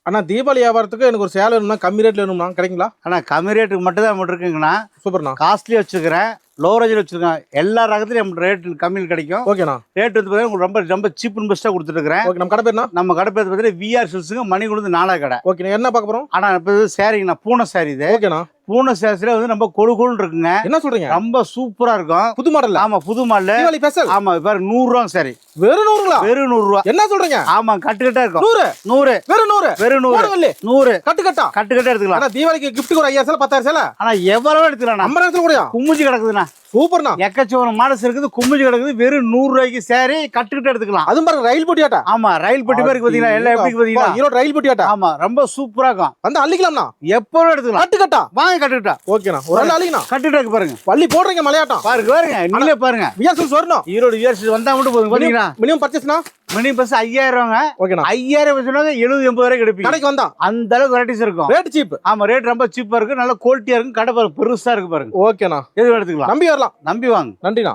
அண்ணா தீபாவளி வியாபாரத்துக்கு எனக்கு ஒரு சேலை வேணும்னா கம்மி ரேட்ல வேணும்னா கிடைக்குங்களா? ஆனால் கம்மி ரேட்டுக்கு மட்டும் தான் நம்மகிட்ட இருக்குங்கண்ணா. சூப்பர்ண்ணா. காஸ்ட்லி வச்சுருக்கிறேன், லோ ரேஞ்சில் வச்சுருக்கேன். எல்லா ரகத்துலையும் நம்ம ரேட் கம்மியில் கிடைக்கும். ஓகேண்ணா. ரேட் வந்து பார்த்தீங்கன்னா உங்களுக்கு ரொம்ப ரொம்ப சீப் அண்ட் பெஸ்ட்டாக கொடுத்துருக்குறேன். ஓகே, நம்ம கடை பேர்னா? நம்ம கடை பேர் பார்த்தீங்கன்னா விஆர் சில்ஸுங்க, மணிக்குழுந்து 4 கடை. ஓகே, என்ன பார்க்க போறோம்? ஆனால் இப்போ சாரிங்கண்ணா, பூனை சாரி இது. ஓகேண்ணா. பூனை சாரீஸ்ல வந்து ரொம்ப கொழுன்னு இருக்குங்க. என்ன சொல்றீங்க? ரொம்ப சூப்பரா இருக்கும். புது மாடல். ஆமா, புது மாடல். தீபாவளி ஸ்பெஷல். ஆமா, பாரு 100 ரூபா சாரி. வெறும் 100ங்களா? வெறும் 100 ரூபா. என்ன சொல்றீங்க? ஆமா, கட்டுக்கட்டா இருக்கும். 100 100 வெறும் 100 வெறும் 100 100 கட்டுக்கட்டா எடுத்துக்கலாம். அண்ணா தீபாவளிக்கு கிஃப்ட் ஒரு 5000 சேலை 10000 சேலை. ஆனா எவ்வளவு எடுத்துக்கலாம்? 50,000 கூடயா? கும்மிஞ்சு கிடக்குதுண்ணா. சூப்பர்ண்ணா. எக்கச்சோன மாடல்ஸ் இருக்குது, கும்மிஞ்சு கிடக்குது. வெறும் 100 ரூபாய்க்கு சாரி கட்டுக்கிட்ட எடுத்துக்கலாம். அதுவும் பாருங்க ரயில் போட்டியாட்டா. ஆமா, ரயில் பெட்டி மாதிரி இருக்கு பாத்தீங்களா? எல்லாம் எப்படி பாத்தீங்களா? ஈரோடு ரயில் போட்டியாட்டா. ஆமா, ரொம்ப சூப்பரா இருக்கும். வந்து அள்ளிக்கலாம்ண்ணா. எப்பவும் எடுத்துக்கலாம். கட்டுக்கட்டா வாங்க கட்டுக்கிட்டா. ஓகேண்ணா. ஒரு நாள் அள்ளிக்கணும். கட்டுக்கிட்ட இருக்கு பாருங்க. பள்ளி போடுறீங்க மலையாட்டம். பாருங்க நீங்களே பாருங்க. வியாசல்ஸ் வரணும். ஈரோடு விஆர்ஸ் வந்தா மட்டும் போதும். பாத்தீங்களா? மினிமம் பர்ச்சேஸ்னா மினி பஸ் 5000 ஓகேண்ணா. 5000 சொன்னாங்க 70-80 வரை கிடைப்பீங்க. கடைக்கு வந்தா அந்த அளவுக்கு வெரைட்டிஸ் இருக்கும். Rate cheap. ஆமா, ரேட் ரொம்ப சீப்பா இருக்கு, நல்ல குவாலிட்டியா இருக்கு. கடை பாருங்க பெருசா இருக்கு பாருங்க. ஓகேண்ணா. எதுவும் எடுத்துக்கலாம். நம்பி வரலாம். நம்பி வாங்க. நன்றிண்ணா.